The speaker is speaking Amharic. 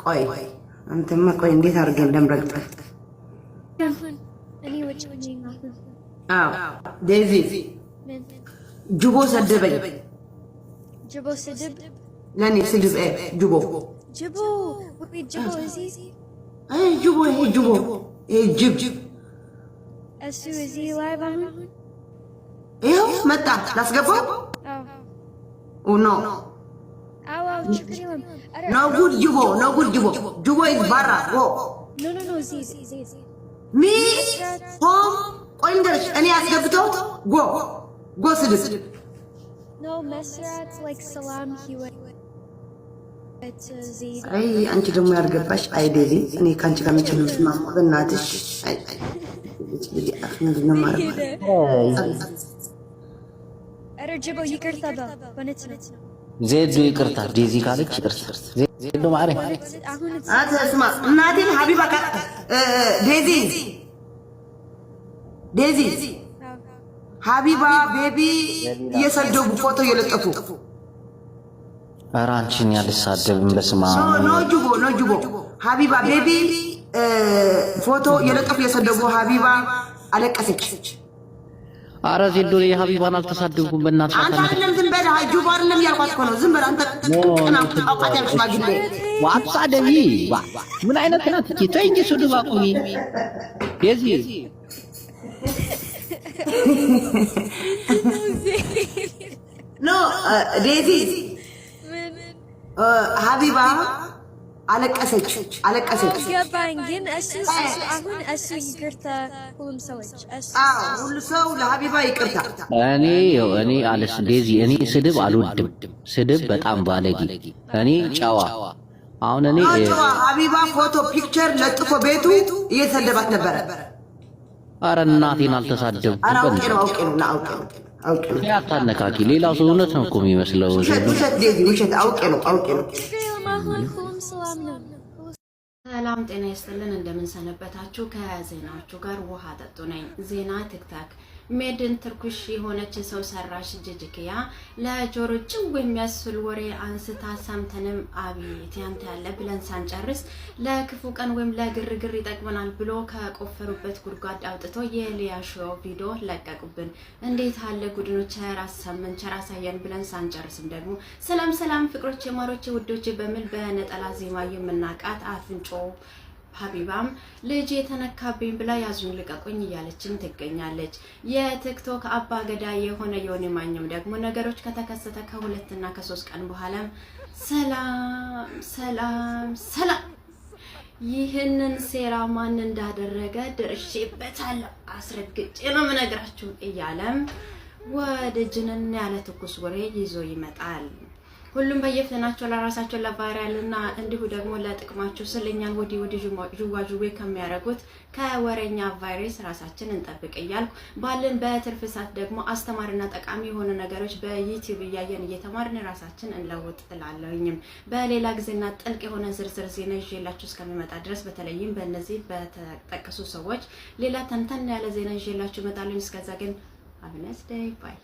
ቆይ አንተማ ቆይ እንዴት አድርገህ እንደምረግጥ እኔ ወጭ ነኝ አሁን አዎ ዴዚ ጁቦ ሰደበኝ ጁቦ ስድብ ለኔ ስድብ ጁቦ ወይ ጁቦ እዚህ ጁቦ ጁቦ ጅብ እሱ እዚህ ላይቭ አሁን ይኸው መጣ ላስገባው ኖ አዎ ችግር የለም no good jubo is barra go no እዚህ me home ቆይንደርሽ እኔ አስገብተው go ስድብ no መስራት like ሰላም ህይወት አይ አንቺ ደግሞ ያርገባሽ አይ ዴዚ እኔ ካንቺ ጋር ምንጭልሽ ማማ በእናትሽ አይ እዚህ አፍን ነው ማለት አረ ጅቦ ይቅርታ በእውነት ነው ዜድ ይቅርታ ዴዚ ካለች ይቅርታ ዜድ ማሪ አንተ ስማ እናቴን ሀቢባ ዴዚ ሀቢባ ቤቢ እየሰደቡ ፎቶ እየለጠፉ ኧረ አንቺን ያልሳደብም በስማ ኖ ጁቦ ሀቢባ ቤቢ ፎቶ እየለጠፉ እየሰደቡ ሀቢባ አለቀሰች ኧረ ዜዶ የሀቢባን አልተሳደብኩም በእናትሽ አንተ አይደለም ዝም በል ጁቦ አይደለም ያልኳት እኮ ነው ዝም በል አንተ ቅና አውቃት ያልሽ ማግሌ ዋትሳደቢ ምን አይነት ናት እቺ ተይ እንጂ ስድብ አቁሚ ዴዚ ኖ ዴዚ ሀቢባ አለቀሰች ገባኝ ግን አሁን እሱ ይቅርታ ሁሉም ሰዎች ሁሉ ሰው ለሀቢባ ይቅርታ እኔ አለስ ዴዚ እኔ ስድብ አልወድም ስድብ በጣም ባለጌ እኔ ጨዋ አሁን እኔ ሀቢባ ፎቶ ፒክቸር ለጥፎ ቤቱ እየተሰደባት ነበረ ኧረ እናቴን አልተሳደብኩም አውቄ ነው ያታነካኪ ሌላው ሰው እውነት ነው እኮ የሚመስለው ውሸት ዴዚ ውሸት አውቄ ነው ሰላም ጤና ይስጥልን እንደምን ሰነበታችሁ ከዜናዎቹ ጋር ውሃ ጠጡ ነኝ ዜና ቲክታክ ሜድን ትርኩሽ የሆነች ሰው ሰራሽ ጅጅክያ ለጆሮ ጭው የሚያስል ወሬ አንስታ ሰምተንም አቤት ያንተ ያለ ብለን ሳንጨርስ ለክፉ ቀን ወይም ለግርግር ይጠቅመናል ብሎ ከቆፈሩበት ጉድጓድ አውጥቶ የሊያሾ ቪዲዮ ለቀቁብን እንዴት አለ ጉድኖች ራሳመን ቸራሳያን ብለን ሳንጨርስም ደግሞ ሰላም ፍቅሮች የማሮች ውዶች በሚል በነጠላ ዜማ የምናቃት አፍንጮ ሀቢባም ልጅ የተነካብኝ ብላ ያዙን ልቀቁኝ እያለችን ትገኛለች የቲክቶክ አባ ገዳ የሆነ ዮኒ ማኛም ደግሞ ነገሮች ከተከሰተ ከ2 እና ከ3 ቀን በኋላ ሰላም ይህንን ሴራ ማን እንዳደረገ ድርሼበታለሁ አስረግጬ ነው የምነግራችሁ እያለም ወደ ጅንን ያለ ትኩስ ወሬ ይዞ ይመጣል ሁሉም በየፍናቸው ለራሳቸው ለቫይራልና እንዲሁ ደግሞ ለጥቅማቸው ስለኛን ወዲ ጁዋጁዌ ከሚያረጉት ከወሬኛ ቫይረስ ራሳችንን እንጠብቅ እያልኩ ባለን በትርፍ ሰዓት ደግሞ አስተማሪና ጠቃሚ የሆኑ ነገሮች በዩቲዩብ እያየን እየተማርን ራሳችንን እንለውጥ እላለሁኝም በሌላ ጊዜና ጥልቅ የሆነ ዝርዝር ዜና ይዤላችሁ እስከሚመጣ ድረስ በተለይም በእነዚህ በተጠቀሱ ሰዎች ሌላ ተንተን ያለ ዜና ይዤላችሁ እመጣለሁ እስከዛ ግን have a nice day bye